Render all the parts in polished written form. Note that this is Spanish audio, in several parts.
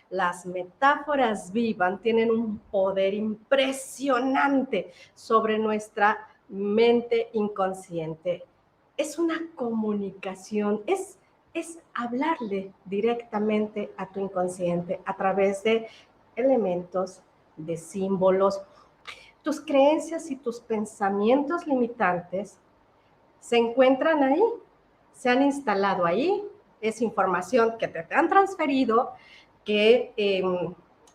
Las metáforas vivas tienen un poder impresionante sobre nuestra mente inconsciente. Es una comunicación, es hablarle directamente a tu inconsciente a través de elementos, de símbolos. Tus creencias y tus pensamientos limitantes se encuentran ahí, se han instalado ahí, es información que te han transferido, que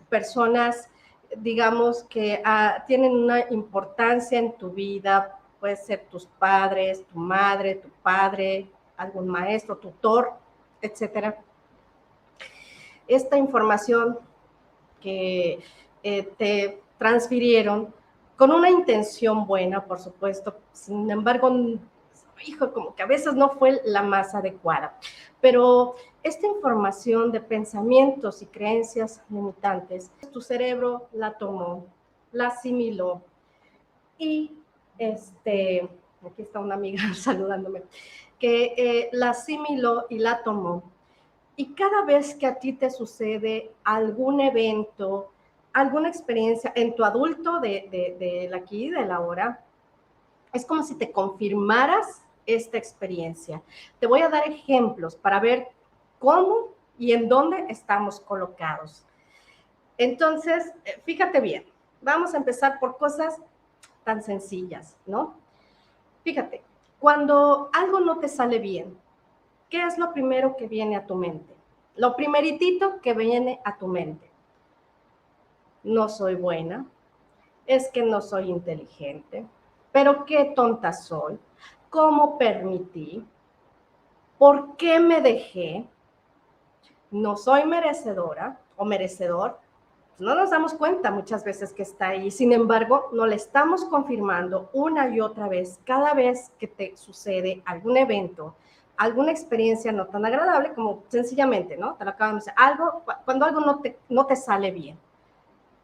personas, digamos, que tienen una importancia en tu vida, puede ser tus padres, tu madre, tu padre, algún maestro, tutor, etcétera. Esta información que te transfirieron con una intención buena, por supuesto, sin embargo, hijo, como que a veces no fue la más adecuada. Pero esta información de pensamientos y creencias limitantes, tu cerebro la tomó, la asimiló y aquí está una amiga saludándome, que la asimiló y la tomó. Y cada vez que a ti te sucede algún evento, alguna experiencia en tu adulto del aquí, del ahora, es como si te confirmaras esta experiencia. Te voy a dar ejemplos para ver cómo y en dónde estamos colocados. Entonces, fíjate bien, vamos a empezar por cosas tan sencillas, ¿no? Fíjate, cuando algo no te sale bien, ¿qué es lo primero que viene a tu mente? Lo primeritito que viene a tu mente. No soy buena, es que no soy inteligente, pero qué tonta soy, cómo permití, por qué me dejé, no soy merecedora o merecedor. No nos damos cuenta muchas veces que está ahí, sin embargo, no le estamos confirmando una y otra vez, cada vez que te sucede algún evento, alguna experiencia no tan agradable, como sencillamente, ¿no? Te lo acabamos de decir, cuando algo no te sale bien.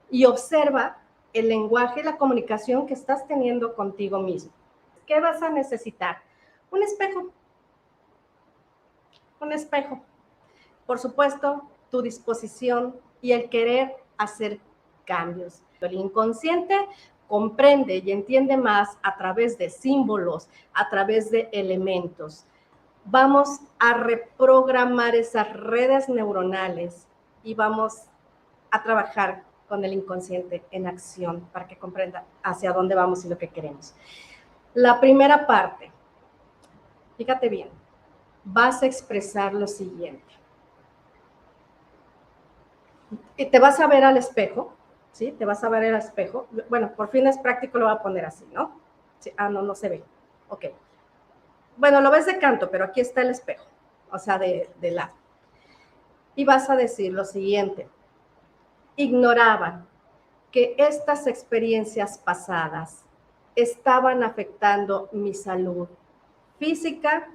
Y observa el lenguaje y la comunicación que estás teniendo contigo mismo. ¿Qué vas a necesitar? Un espejo. Un espejo. Por supuesto, tu disposición y el querer hacer cambios. El inconsciente comprende y entiende más a través de símbolos, a través de elementos. Vamos a reprogramar esas redes neuronales y vamos a trabajar con el inconsciente en acción para que comprenda hacia dónde vamos y lo que queremos. La primera parte, fíjate bien, vas a expresar lo siguiente. Te vas a ver al espejo, ¿sí? Te vas a ver al espejo. Bueno, por fines prácticos lo voy a poner así, ¿no? Sí. No se ve. Ok. Bueno, lo ves de canto, pero aquí está el espejo, o sea, de lado. Y vas a decir lo siguiente. Ignoraban que estas experiencias pasadas estaban afectando mi salud física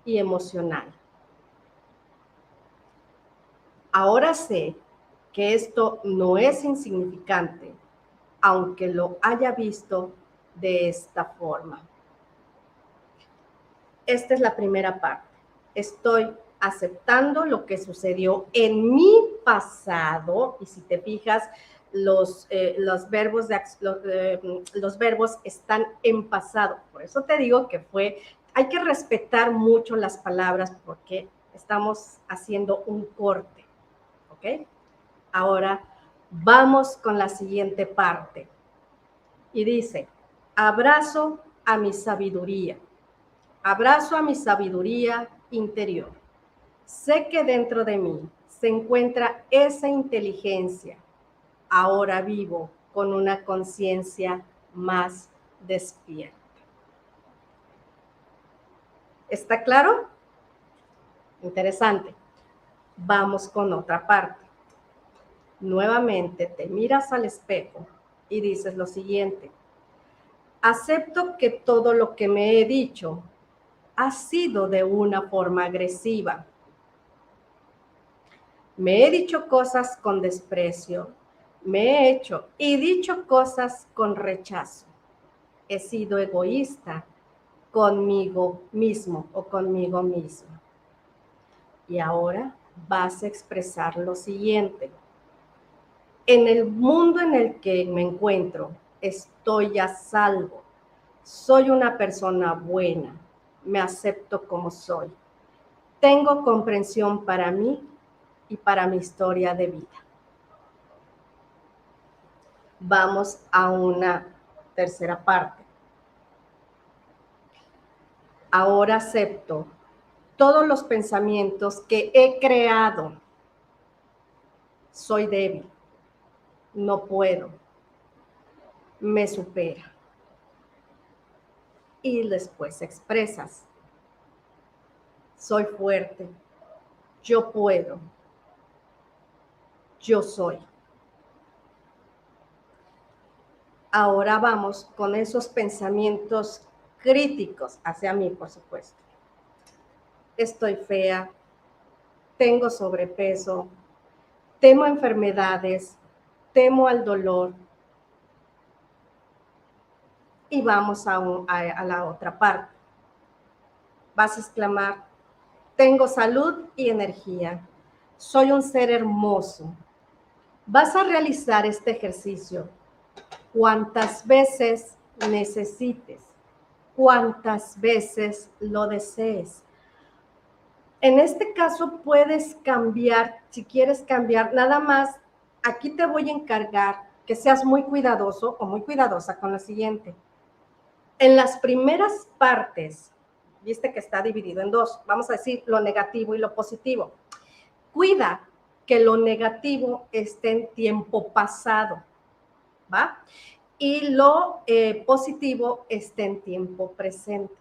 y emocional. Ahora sé que esto no es insignificante, aunque lo haya visto de esta forma. Esta es la primera parte. Estoy aceptando lo que sucedió en mi pasado, y si te fijas, los verbos están en pasado. Por eso te digo que hay que respetar mucho las palabras porque estamos haciendo un corte, ¿ok? Ahora vamos con la siguiente parte. Y dice, abrazo a mi sabiduría interior. Sé que dentro de mí se encuentra esa inteligencia. Ahora vivo con una conciencia más despierta. ¿Está claro? Interesante. Vamos con otra parte. Nuevamente te miras al espejo y dices lo siguiente. Acepto que todo lo que me he dicho ha sido de una forma agresiva. Me he dicho cosas con desprecio, me he hecho y dicho cosas con rechazo. He sido egoísta conmigo mismo o conmigo misma. Y ahora vas a expresar lo siguiente. En el mundo en el que me encuentro, estoy a salvo. Soy una persona buena. Me acepto como soy. Tengo comprensión para mí y para mi historia de vida. Vamos a una tercera parte. Ahora acepto todos los pensamientos que he creado. Soy débil. No puedo. Me supera. Y después expresas. Soy fuerte. Yo puedo. Yo soy. Ahora vamos con esos pensamientos críticos hacia mí, por supuesto. Estoy fea, tengo sobrepeso, temo enfermedades, temo al dolor. Y vamos a la otra parte. Vas a exclamar, tengo salud y energía, soy un ser hermoso. Vas a realizar este ejercicio cuantas veces necesites, cuantas veces lo desees. En este caso puedes cambiar, si quieres cambiar, nada más, aquí te voy a encargar que seas muy cuidadoso o muy cuidadosa con lo siguiente. En las primeras partes, viste que está dividido en dos, vamos a decir lo negativo y lo positivo. Cuida que lo negativo esté en tiempo pasado, ¿va? Y lo positivo esté en tiempo presente.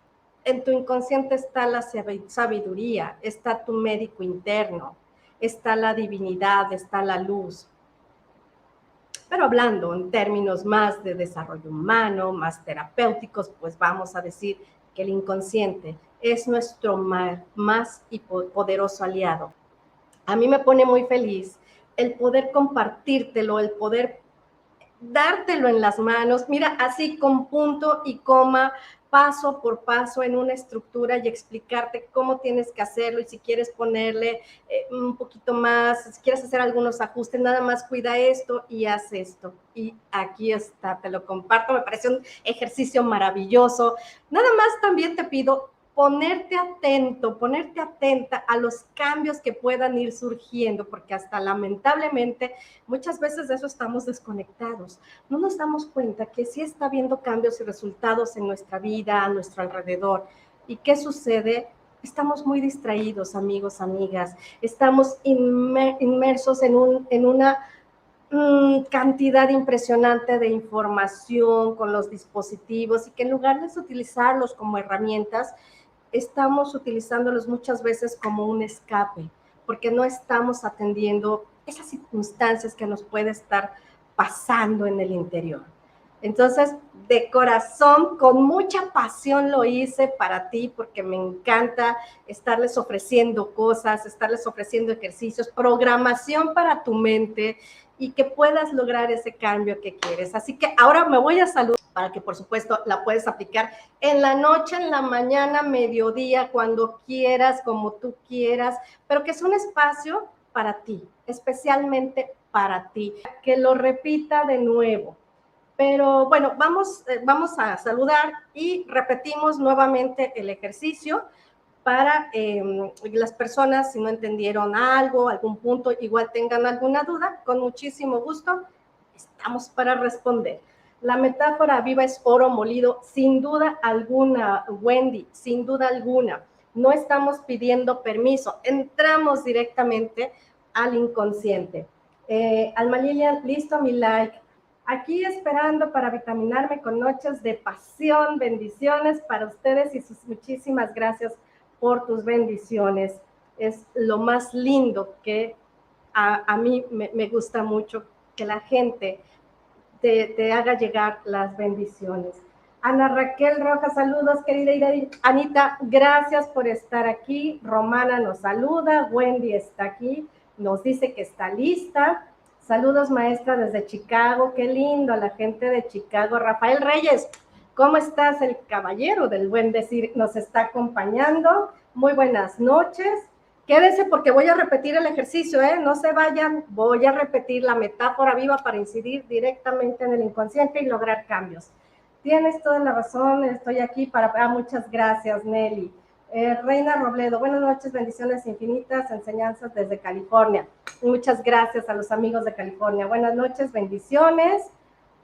En tu inconsciente está la sabiduría, está tu médico interno, está la divinidad, está la luz. Pero hablando en términos más de desarrollo humano, más terapéuticos, pues vamos a decir que el inconsciente es nuestro más poderoso aliado. A mí me pone muy feliz el poder compartírtelo, el poder dártelo en las manos, mira, así con punto y coma, paso por paso en una estructura y explicarte cómo tienes que hacerlo y si quieres ponerle un poquito más, si quieres hacer algunos ajustes, nada más cuida esto y haz esto. Y aquí está, te lo comparto, me parece un ejercicio maravilloso. Nada más también te pido ponerte atento, ponerte atenta a los cambios que puedan ir surgiendo, porque hasta lamentablemente muchas veces de eso estamos desconectados. No nos damos cuenta que sí está habiendo cambios y resultados en nuestra vida, a nuestro alrededor. ¿Y qué sucede? Estamos muy distraídos, amigos, amigas. Estamos inmersos en una cantidad impresionante de información con los dispositivos y que en lugar de utilizarlos como herramientas, estamos utilizándolos muchas veces como un escape, porque no estamos atendiendo esas circunstancias que nos puede estar pasando en el interior. Entonces, de corazón, con mucha pasión lo hice para ti, porque me encanta estarles ofreciendo cosas, estarles ofreciendo ejercicios, programación para tu mente y que puedas lograr ese cambio que quieres. Así que ahora me voy a saludar para que, por supuesto, la puedes aplicar en la noche, en la mañana, mediodía, cuando quieras, como tú quieras, pero que es un espacio para ti, especialmente para ti. Que lo repita de nuevo. Pero bueno, vamos a saludar y repetimos nuevamente el ejercicio para las personas, si no entendieron algo, algún punto, igual tengan alguna duda, con muchísimo gusto estamos para responder. La metáfora viva es oro molido, sin duda alguna, Wendy, sin duda alguna. No estamos pidiendo permiso, entramos directamente al inconsciente. Alma Lilian, listo mi like. Aquí esperando para vitaminarme con noches de pasión, bendiciones para ustedes y sus muchísimas gracias por tus bendiciones. Es lo más lindo que a mí me gusta mucho, que la gente te haga llegar las bendiciones. Ana Raquel Rojas, saludos, querida Anita, gracias por estar aquí. Romana nos saluda, Wendy está aquí, nos dice que está lista. Saludos, maestra, desde Chicago, qué lindo, la gente de Chicago. Rafael Reyes, ¿cómo estás? El caballero del buen decir nos está acompañando. Muy buenas noches. Quédense porque voy a repetir el ejercicio, ¿eh? No se vayan, voy a repetir la metáfora viva para incidir directamente en el inconsciente y lograr cambios. Tienes toda la razón, estoy aquí para... muchas gracias, Nelly. Reina Robledo, buenas noches, bendiciones infinitas, enseñanzas desde California. Muchas gracias a los amigos de California. Buenas noches, bendiciones.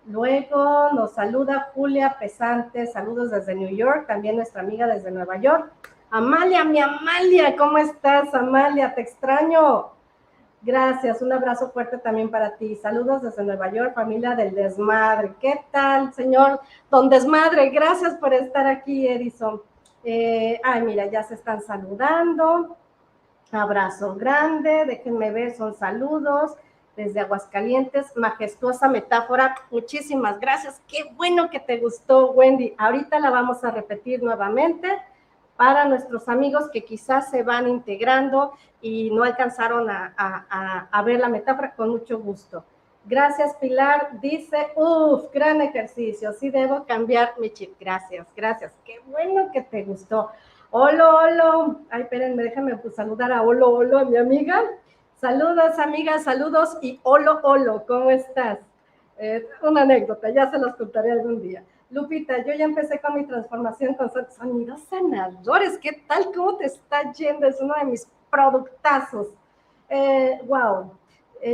Luego nos saluda Julia Pesante, saludos desde New York, también nuestra amiga desde Nueva York. Amalia, mi Amalia, ¿cómo estás, Amalia? Te extraño. Gracias, un abrazo fuerte también para ti. Saludos desde Nueva York, familia del Desmadre. ¿Qué tal, señor Don Desmadre? Gracias por estar aquí, Edison. Mira, ya se están saludando. Abrazo grande, déjenme ver, son saludos desde Aguascalientes, majestuosa metáfora, muchísimas gracias, qué bueno que te gustó, Wendy. Ahorita la vamos a repetir nuevamente para nuestros amigos que quizás se van integrando y no alcanzaron a ver la metáfora, con mucho gusto. Gracias, Pilar. Dice, gran ejercicio, sí debo cambiar mi chip. Gracias, gracias. Qué bueno que te gustó. Olo, olo. Ay, espérenme, déjame saludar a Olo, olo, a mi amiga. Saludos, amigas, saludos y olo, olo, ¿cómo estás? Una anécdota, ya se los contaré algún día. Lupita, yo ya empecé con mi transformación con sonidos sanadores. ¿Qué tal? ¿Cómo te está yendo? Es uno de mis productazos. Wow.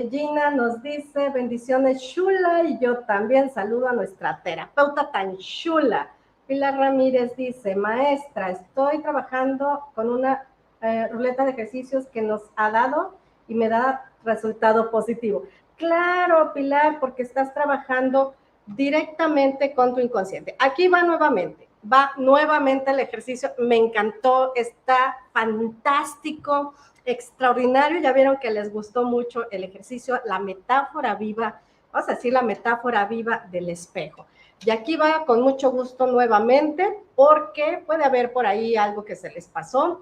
Gina nos dice, bendiciones, Shula, y yo también saludo a nuestra terapeuta tan chula. Pilar Ramírez dice, maestra, estoy trabajando con una ruleta de ejercicios que nos ha dado y me da resultado positivo. Claro, Pilar, porque estás trabajando directamente con tu inconsciente. Aquí va nuevamente el ejercicio, me encantó, está fantástico, extraordinario, ya vieron que les gustó mucho el ejercicio, la metáfora viva, vamos a decir la metáfora viva del espejo. Y aquí va con mucho gusto nuevamente, porque puede haber por ahí algo que se les pasó,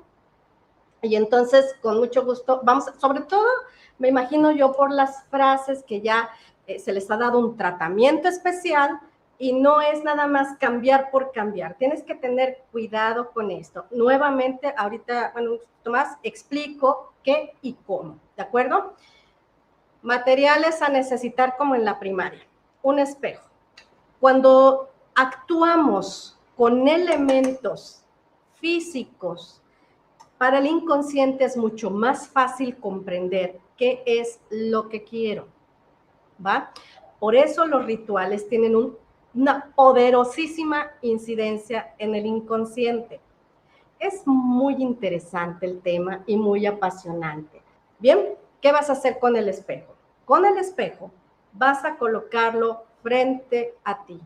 y entonces con mucho gusto, vamos, sobre todo, me imagino yo por las frases que ya se les ha dado un tratamiento especial, y no es nada más cambiar por cambiar. Tienes que tener cuidado con esto. Nuevamente, ahorita, bueno, un poquito más, explico qué y cómo, ¿de acuerdo? Materiales a necesitar como en la primaria. Un espejo. Cuando actuamos con elementos físicos, para el inconsciente es mucho más fácil comprender qué es lo que quiero, ¿va? Por eso los rituales tienen una poderosísima incidencia en el inconsciente. Es muy interesante el tema y muy apasionante. Bien, ¿qué vas a hacer con el espejo? Con el espejo vas a colocarlo frente a ti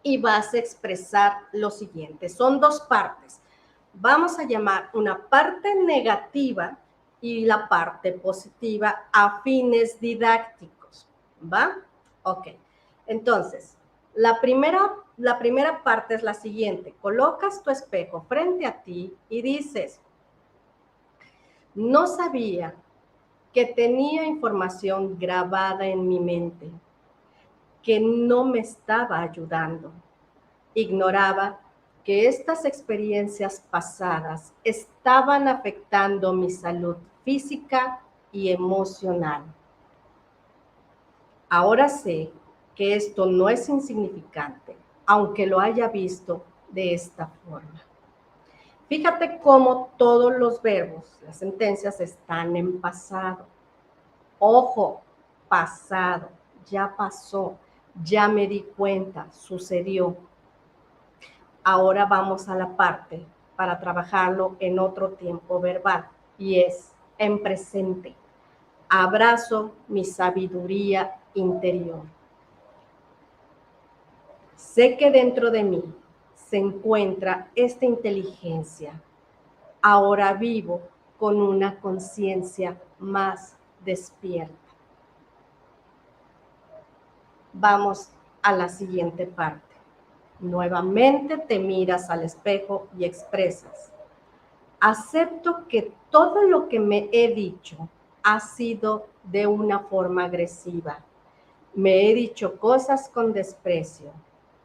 y vas a expresar lo siguiente. Son dos partes. Vamos a llamar una parte negativa y la parte positiva a fines didácticos, ¿va? Ok, entonces, la primera parte es la siguiente. Colocas tu espejo frente a ti y dices, no sabía que tenía información grabada en mi mente que no me estaba ayudando. Ignoraba que estas experiencias pasadas estaban afectando mi salud física y emocional. Ahora sé que esto no es insignificante, aunque lo haya visto de esta forma. Fíjate cómo todos los verbos, las sentencias están en pasado. Ojo, pasado, ya pasó, ya me di cuenta, sucedió. Ahora vamos a la parte para trabajarlo en otro tiempo verbal y es en presente. Abrazo mi sabiduría interior. Sé que dentro de mí se encuentra esta inteligencia. Ahora vivo con una conciencia más despierta. Vamos a la siguiente parte. Nuevamente te miras al espejo y expresas, acepto que todo lo que me he dicho ha sido de una forma agresiva. Me he dicho cosas con desprecio.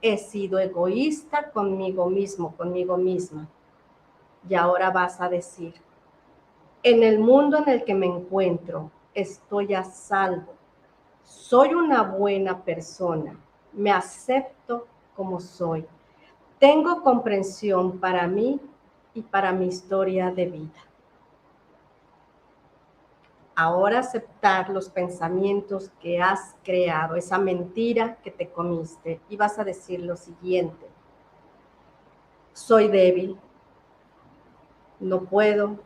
He sido egoísta conmigo mismo, conmigo misma. Y ahora vas a decir, En el mundo en el que me encuentro, estoy a salvo. Soy una buena persona. Me acepto como soy. Tengo comprensión para mí y para mi historia de vida. Ahora aceptar los pensamientos que has creado, esa mentira que te comiste, y vas a decir lo siguiente: soy débil, no puedo,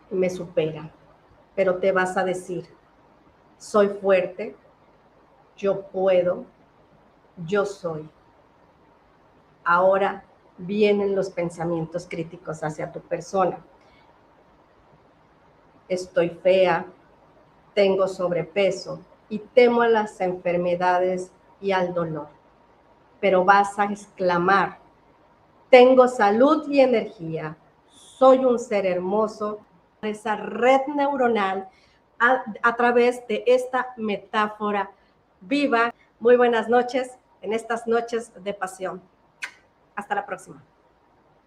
me supera. Pero te vas a decir: soy fuerte, yo puedo, yo soy. Ahora vienen los pensamientos críticos hacia tu persona. Estoy fea, tengo sobrepeso y temo a las enfermedades y al dolor. Pero vas a exclamar: tengo salud y energía, soy un ser hermoso. Esa red neuronal a través de esta metáfora viva. Muy buenas noches en estas noches de pasión. Hasta la próxima.